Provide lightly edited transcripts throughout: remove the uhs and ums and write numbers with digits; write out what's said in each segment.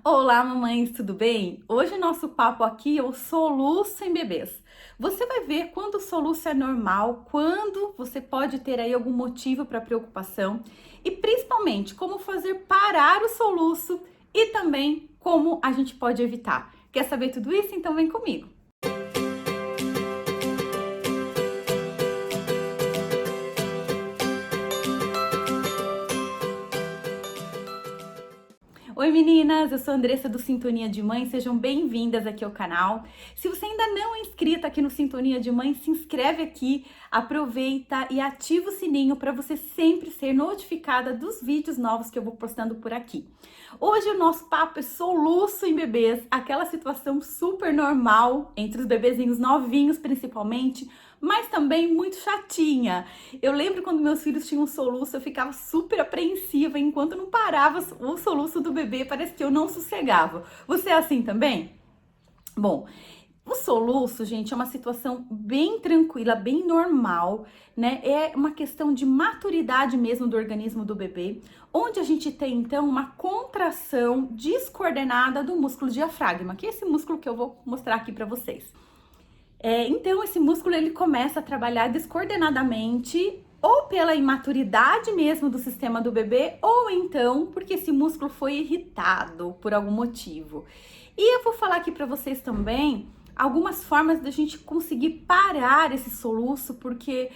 Olá, mamães, tudo bem? Hoje o nosso papo aqui é o soluço em bebês. Você vai ver quando o soluço é normal, quando você pode ter aí algum motivo para preocupação e principalmente como fazer parar o soluço e também como a gente pode evitar. Quer saber tudo isso? Então vem comigo. Oi meninas, eu sou a Andressa do Sintonia de Mãe, sejam bem-vindas aqui ao canal. Se você ainda não é inscrita aqui no Sintonia de Mãe, se inscreve aqui, aproveita e ativa o sininho para você sempre ser notificada dos vídeos novos que eu vou postando por aqui. Hoje o nosso papo é soluço em bebês, aquela situação super normal entre os bebezinhos novinhos principalmente, mas também muito chatinha. Eu lembro quando meus filhos tinham soluço, eu ficava super apreensiva enquanto não parava o soluço do bebê, parece que eu não sossegava. Você é assim também? Bom, o soluço, gente, é uma situação bem tranquila, bem normal, né? É uma questão de maturidade mesmo do organismo do bebê, onde a gente tem então uma contração descoordenada do músculo diafragma, que é esse músculo que eu vou mostrar aqui para vocês. Então, esse músculo ele começa a trabalhar descoordenadamente, ou pela imaturidade mesmo do sistema do bebê, ou então porque esse músculo foi irritado por algum motivo. E eu vou falar aqui para vocês também algumas formas da gente conseguir parar esse soluço, porque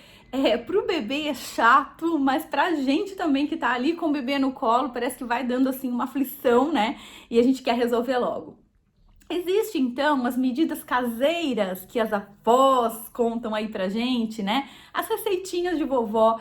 pro bebê é chato, mas pra gente também que tá ali com o bebê no colo, parece que vai dando assim uma aflição, né? E a gente quer resolver logo. Existem, então, as medidas caseiras que as avós contam aí pra gente, né? As receitinhas de vovó.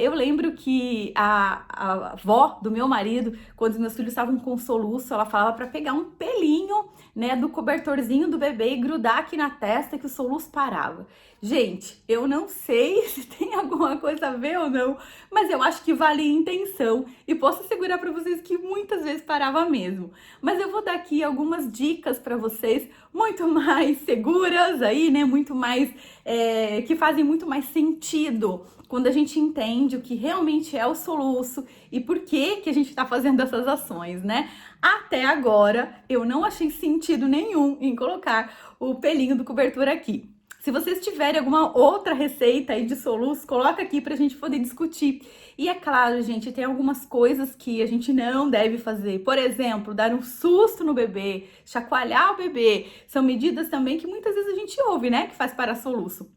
Eu lembro que a avó do meu marido, quando os meus filhos estavam com soluço, ela falava para pegar um pelinho, né, do cobertorzinho do bebê e grudar aqui na testa que o soluço parava. Gente, eu não sei se tem alguma coisa a ver ou não, mas eu acho que vale a intenção e posso assegurar para vocês que muitas vezes parava mesmo. Mas eu vou dar aqui algumas dicas para vocês muito mais seguras aí, né, muito mais que fazem muito mais sentido quando a gente entende o que realmente é o soluço e por que a gente está fazendo essas ações, né? Até agora, eu não achei sentido nenhum em colocar o pelinho do cobertor aqui. Se vocês tiverem alguma outra receita aí de soluço, coloca aqui pra gente poder discutir. E é claro, gente, tem algumas coisas que a gente não deve fazer. Por exemplo, dar um susto no bebê, chacoalhar o bebê. São medidas também que muitas vezes a gente ouve, né? Que faz parar soluço.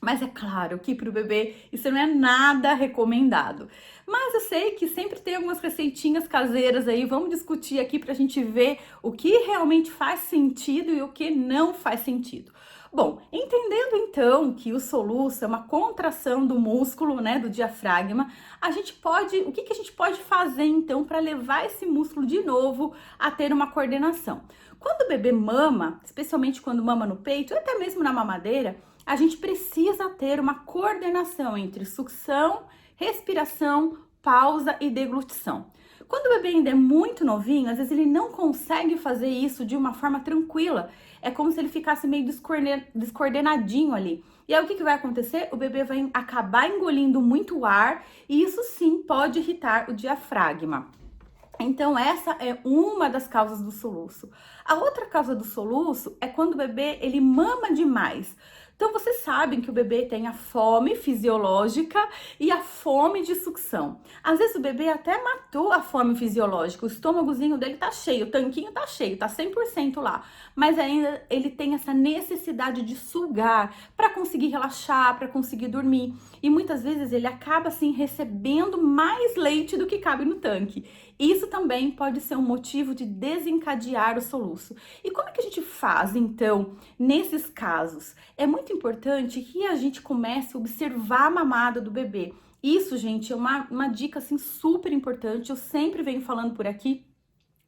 Mas é claro que para o bebê isso não é nada recomendado. Mas eu sei que sempre tem algumas receitinhas caseiras aí, vamos discutir aqui para a gente ver o que realmente faz sentido e o que não faz sentido. Bom, entendendo então que o soluço é uma contração do músculo, né, do diafragma, o que a gente pode fazer então para levar esse músculo de novo a ter uma coordenação? Quando o bebê mama, especialmente quando mama no peito, ou até mesmo na mamadeira, a gente precisa ter uma coordenação entre sucção, respiração, pausa e deglutição. Quando o bebê ainda é muito novinho, às vezes ele não consegue fazer isso de uma forma tranquila. É como se ele ficasse meio descoordenadinho ali. E aí o que vai acontecer? O bebê vai acabar engolindo muito ar e isso sim pode irritar o diafragma. Então, essa é uma das causas do soluço. A outra causa do soluço é quando o bebê ele mama demais. Então, vocês sabem que o bebê tem a fome fisiológica e a fome de sucção. Às vezes o bebê até matou a fome fisiológica, o estômagozinho dele tá cheio, o tanquinho tá cheio, tá 100% lá. Mas ainda ele tem essa necessidade de sugar para conseguir relaxar, para conseguir dormir. E muitas vezes ele acaba assim recebendo mais leite do que cabe no tanque. Isso também pode ser um motivo de desencadear o soluço. E como é que a gente faz, então, nesses casos? É muito importante que a gente comece a observar a mamada do bebê. Isso, gente, é uma dica, assim, super importante. Eu sempre venho falando por aqui,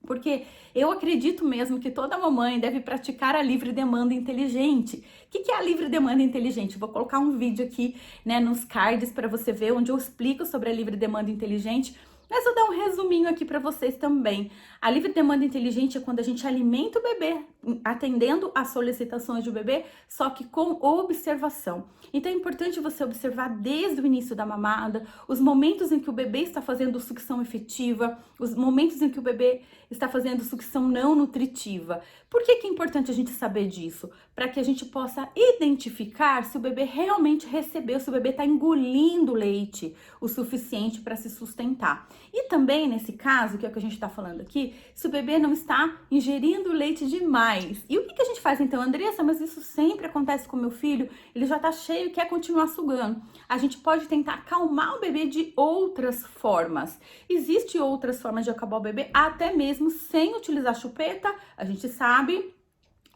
porque eu acredito mesmo que toda mamãe deve praticar a livre demanda inteligente. O que é a livre demanda inteligente? Vou colocar um vídeo aqui, né, nos cards para você ver, onde eu explico sobre a livre demanda inteligente. Mas vou dar um resuminho aqui para vocês também. A livre demanda inteligente é quando a gente alimenta o bebê, atendendo às solicitações do bebê, só que com observação. Então é importante você observar desde o início da mamada, os momentos em que o bebê está fazendo sucção efetiva, os momentos em que o bebê está fazendo sucção não nutritiva. Por que é importante a gente saber disso? Para que a gente possa identificar se o bebê realmente recebeu, se o bebê está engolindo leite o suficiente para se sustentar. E também, nesse caso, que é o que a gente está falando aqui, se o bebê não está ingerindo leite demais. E o que a gente faz então, Andressa? Mas isso sempre acontece com meu filho, ele já está cheio e quer continuar sugando. A gente pode tentar acalmar o bebê de outras formas. Existem outras formas de acalmar o bebê, até mesmo sem utilizar chupeta. A gente sabe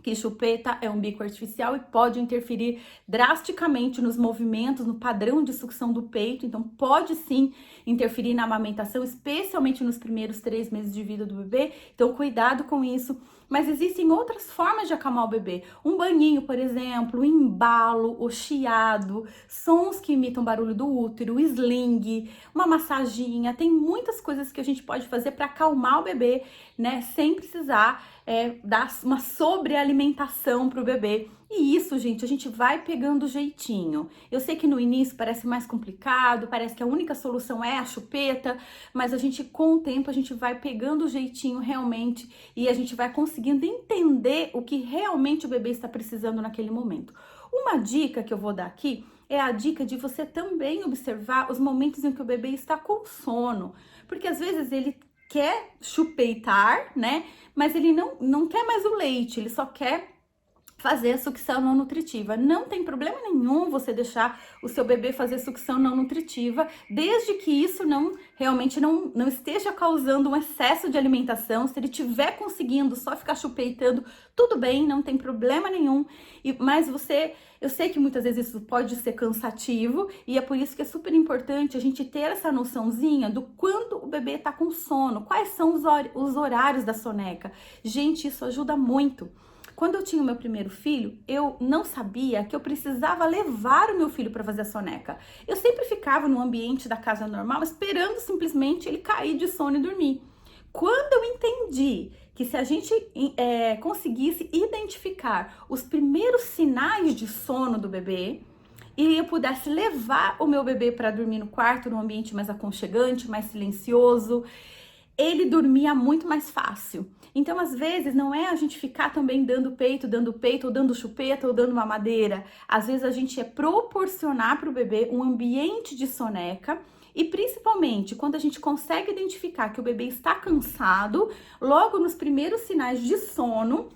que chupeta é um bico artificial e pode interferir drasticamente nos movimentos, no padrão de sucção do peito. Então, pode sim interferir na amamentação, especialmente nos primeiros 3 meses de vida do bebê. Então, cuidado com isso. Mas existem outras formas de acalmar o bebê. Um banhinho, por exemplo, o embalo, o chiado, sons que imitam o barulho do útero, o sling, uma massaginha. Tem muitas coisas que a gente pode fazer para acalmar o bebê, né? Sem precisar dar uma sobrealimentação para o bebê. E isso, gente, a gente vai pegando jeitinho. Eu sei que no início parece mais complicado, parece que a única solução é a chupeta, mas a gente, com o tempo, a gente vai pegando o jeitinho realmente e a gente vai conseguindo entender o que realmente o bebê está precisando naquele momento. Uma dica que eu vou dar aqui é a dica de você também observar os momentos em que o bebê está com sono, porque às vezes ele quer chupeitar, né? Mas ele não quer mais o leite, ele só quer fazer a sucção não nutritiva. Não tem problema nenhum você deixar o seu bebê fazer sucção não nutritiva, desde que isso realmente não esteja causando um excesso de alimentação. Se ele estiver conseguindo só ficar chupeitando, tudo bem, não tem problema nenhum. Mas eu sei que muitas vezes isso pode ser cansativo e é por isso que é super importante a gente ter essa noçãozinha do quando o bebê tá com sono, quais são os horários da soneca. Gente, isso ajuda muito. Quando eu tinha o meu primeiro filho, eu não sabia que eu precisava levar o meu filho para fazer a soneca. Eu sempre ficava no ambiente da casa normal, esperando simplesmente ele cair de sono e dormir. Quando eu entendi que se a gente conseguisse identificar os primeiros sinais de sono do bebê, e eu pudesse levar o meu bebê para dormir no quarto, num ambiente mais aconchegante, mais silencioso, ele dormia muito mais fácil. Então, às vezes, não é a gente ficar também dando peito, ou dando chupeta, ou dando mamadeira. Às vezes, a gente é proporcionar para o bebê um ambiente de soneca e, principalmente, quando a gente consegue identificar que o bebê está cansado, logo nos primeiros sinais de sono,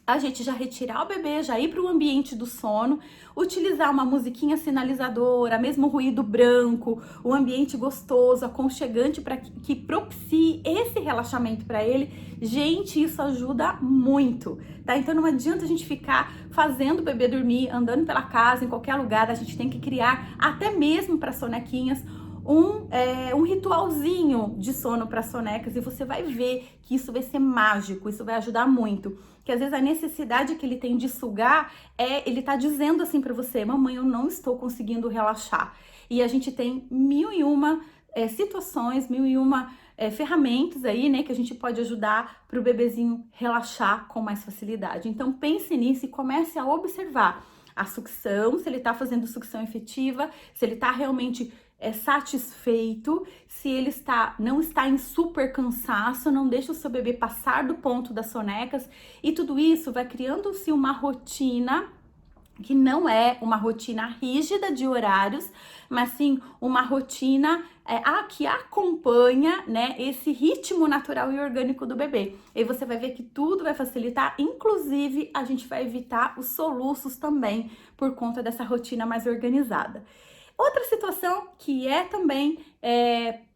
a gente já retirar o bebê, já ir para o ambiente do sono, utilizar uma musiquinha sinalizadora, mesmo ruído branco, um ambiente gostoso, aconchegante para que propicie esse relaxamento para ele. Gente, isso ajuda muito, tá? Então não adianta a gente ficar fazendo o bebê dormir, andando pela casa, em qualquer lugar. A gente tem que criar, até mesmo para sonequinhas, um ritualzinho de sono para sonecas, e você vai ver que isso vai ser mágico, isso vai ajudar muito. Que às vezes a necessidade que ele tem de sugar ele tá dizendo assim para você: mamãe, eu não estou conseguindo relaxar. E a gente tem mil e uma situações, mil e uma ferramentas aí, né, que a gente pode ajudar para o bebezinho relaxar com mais facilidade. Então pense nisso e comece a observar a sucção, se ele tá fazendo sucção efetiva, se ele tá realmente satisfeito, se ele não está em super cansaço, não deixa o seu bebê passar do ponto das sonecas, e tudo isso vai criando-se uma rotina que não é uma rotina rígida de horários, mas sim uma rotina que acompanha, né, esse ritmo natural e orgânico do bebê. E você vai ver que tudo vai facilitar, inclusive a gente vai evitar os soluços também por conta dessa rotina mais organizada. Outra situação que também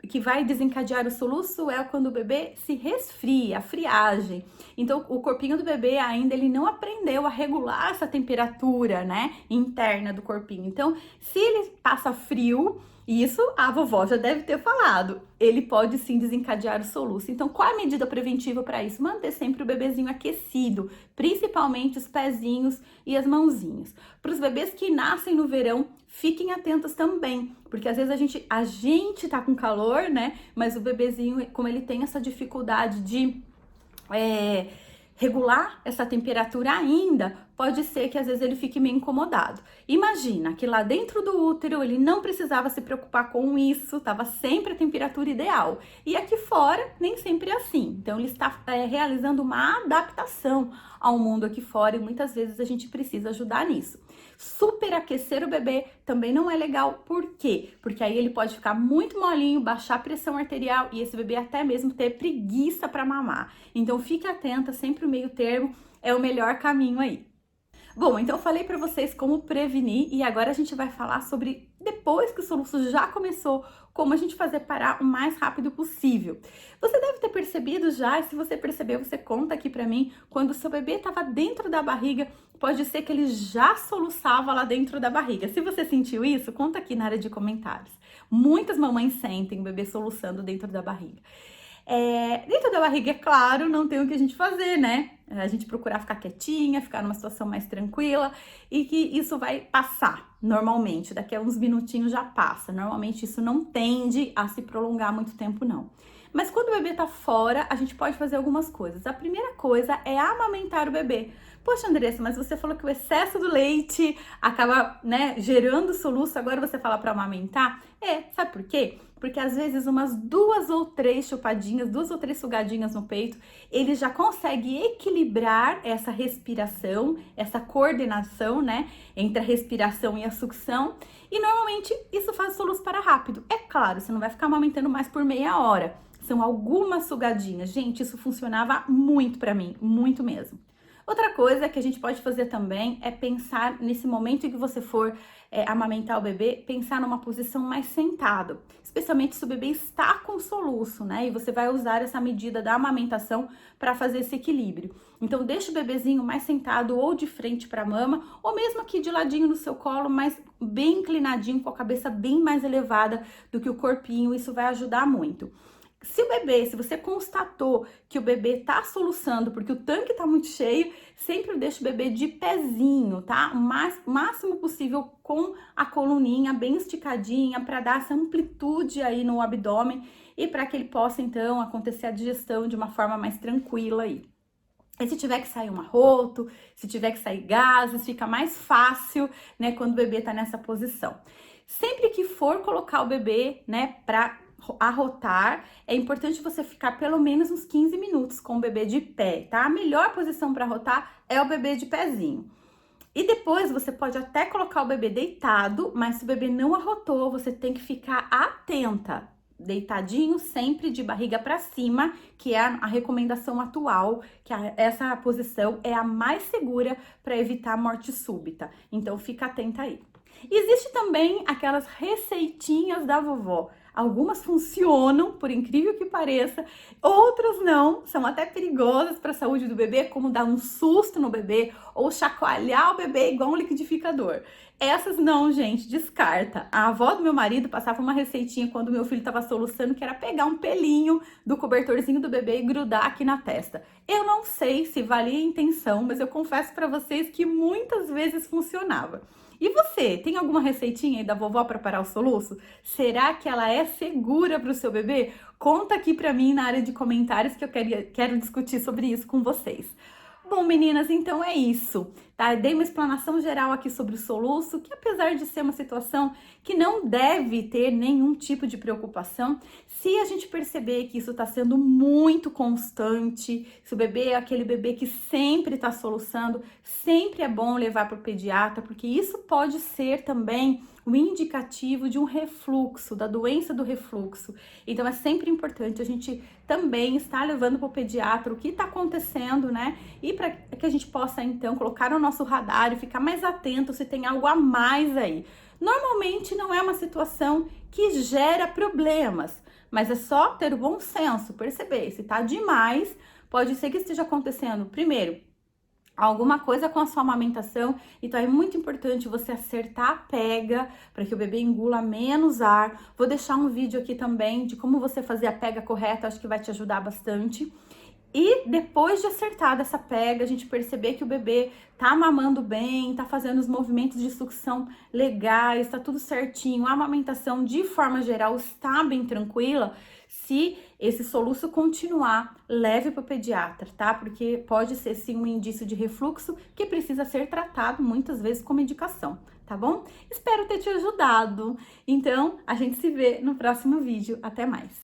que vai desencadear o soluço é quando o bebê se resfria, a friagem. Então, o corpinho do bebê ainda ele não aprendeu a regular essa temperatura, né, interna do corpinho. Então, se ele passa frio E isso a vovó já deve ter falado. Ele pode sim desencadear o soluço. Então, qual é a medida preventiva para isso? Manter sempre o bebezinho aquecido, principalmente os pezinhos e as mãozinhas. Para os bebês que nascem no verão, fiquem atentos também, porque às vezes a gente tá com calor, né? Mas o bebezinho, como ele tem essa dificuldade de regular essa temperatura ainda, pode ser que às vezes ele fique meio incomodado. Imagina que lá dentro do útero ele não precisava se preocupar com isso, estava sempre a temperatura ideal. E aqui fora nem sempre é assim. Então ele está realizando uma adaptação ao mundo aqui fora e muitas vezes a gente precisa ajudar nisso. Superaquecer o bebê também não é legal. Por quê? Porque aí ele pode ficar muito molinho, baixar a pressão arterial e esse bebê até mesmo ter preguiça para mamar. Então fique atenta, sempre o meio termo é o melhor caminho aí. Bom, então eu falei para vocês como prevenir e agora a gente vai falar sobre, depois que o soluço já começou, como a gente fazer parar o mais rápido possível. Você deve ter percebido já, e se você percebeu, você conta aqui para mim, quando o seu bebê estava dentro da barriga, pode ser que ele já soluçava lá dentro da barriga. Se você sentiu isso, conta aqui na área de comentários. Muitas mamães sentem o bebê soluçando dentro da barriga. Dentro da barriga, é claro, não tem o que a gente fazer, né? A gente procurar ficar quietinha, ficar numa situação mais tranquila e que isso vai passar normalmente. Daqui a uns minutinhos já passa. Normalmente isso não tende a se prolongar muito tempo, não. Mas quando o bebê tá fora, a gente pode fazer algumas coisas. A primeira coisa é amamentar o bebê. Poxa, Andressa, mas você falou que o excesso do leite acaba, né, gerando soluço, agora você fala para amamentar? Sabe por quê? Porque às vezes umas 2 ou 3 chupadinhas, 2 ou 3 sugadinhas no peito, ele já consegue equilibrar essa respiração, essa coordenação, né, entre a respiração e a sucção. E normalmente isso faz o soluço parar rápido. É claro, você não vai ficar amamentando mais por meia hora. São algumas sugadinhas. Gente, isso funcionava muito para mim, muito mesmo. Outra coisa que a gente pode fazer também é pensar nesse momento em que você for amamentar o bebê, pensar numa posição mais sentado, especialmente se o bebê está com soluço, né? E você vai usar essa medida da amamentação para fazer esse equilíbrio. Então, deixa o bebezinho mais sentado ou de frente para a mama, ou mesmo aqui de ladinho no seu colo, mas bem inclinadinho, com a cabeça bem mais elevada do que o corpinho, isso vai ajudar muito. Se você constatou que o bebê tá soluçando porque o tanque tá muito cheio, sempre deixa o bebê de pezinho, tá? O máximo possível com a coluninha bem esticadinha para dar essa amplitude aí no abdômen e para que ele possa então acontecer a digestão de uma forma mais tranquila aí. E se tiver que sair um arroto, se tiver que sair gases, fica mais fácil, né, quando o bebê tá nessa posição. Sempre que for colocar o bebê, né, para arrotar, é importante você ficar pelo menos uns 15 minutos com o bebê de pé, tá? A melhor posição para arrotar é o bebê de pezinho. E depois você pode até colocar o bebê deitado, mas se o bebê não arrotou, você tem que ficar atenta. Deitadinho, sempre de barriga para cima, que é a recomendação atual, que essa posição é a mais segura para evitar morte súbita. Então fica atenta aí. Existe também aquelas receitinhas da vovó. Algumas funcionam, por incrível que pareça, outras não, são até perigosas para a saúde do bebê, como dar um susto no bebê ou chacoalhar o bebê igual um liquidificador. Essas não, gente, descarta. A avó do meu marido passava uma receitinha quando meu filho estava soluçando, que era pegar um pelinho do cobertorzinho do bebê e grudar aqui na testa. Eu não sei se valia a intenção, mas eu confesso para vocês que muitas vezes funcionava. E você, tem alguma receitinha aí da vovó para parar o soluço? Será que ela é segura para o seu bebê? Conta aqui para mim na área de comentários que eu quero discutir sobre isso com vocês. Bom, meninas, então é isso, tá? Eu dei uma explanação geral aqui sobre o soluço, que apesar de ser uma situação que não deve ter nenhum tipo de preocupação, se a gente perceber que isso está sendo muito constante, se o bebê é aquele bebê que sempre está soluçando, sempre é bom levar para o pediatra, porque isso pode ser também o indicativo de um refluxo, da doença do refluxo. Então é sempre importante a gente também estar levando para o pediatra o que está acontecendo, né? E para que a gente possa então colocar no nosso radar e ficar mais atento se tem algo a mais aí. Normalmente não é uma situação que gera problemas, mas é só ter o bom senso, perceber se tá demais, pode ser que esteja acontecendo primeiro alguma coisa com a sua amamentação, então é muito importante você acertar a pega para que o bebê engula menos ar. Vou deixar um vídeo aqui também de como você fazer a pega correta, acho que vai te ajudar bastante. E depois de acertar essa pega, a gente perceber que o bebê tá mamando bem, tá fazendo os movimentos de sucção legais, tá tudo certinho, a amamentação de forma geral está bem tranquila. Se esse soluço continuar, leve para o pediatra, tá? Porque pode ser sim um indício de refluxo que precisa ser tratado muitas vezes com medicação, tá bom? Espero ter te ajudado. Então, a gente se vê no próximo vídeo. Até mais!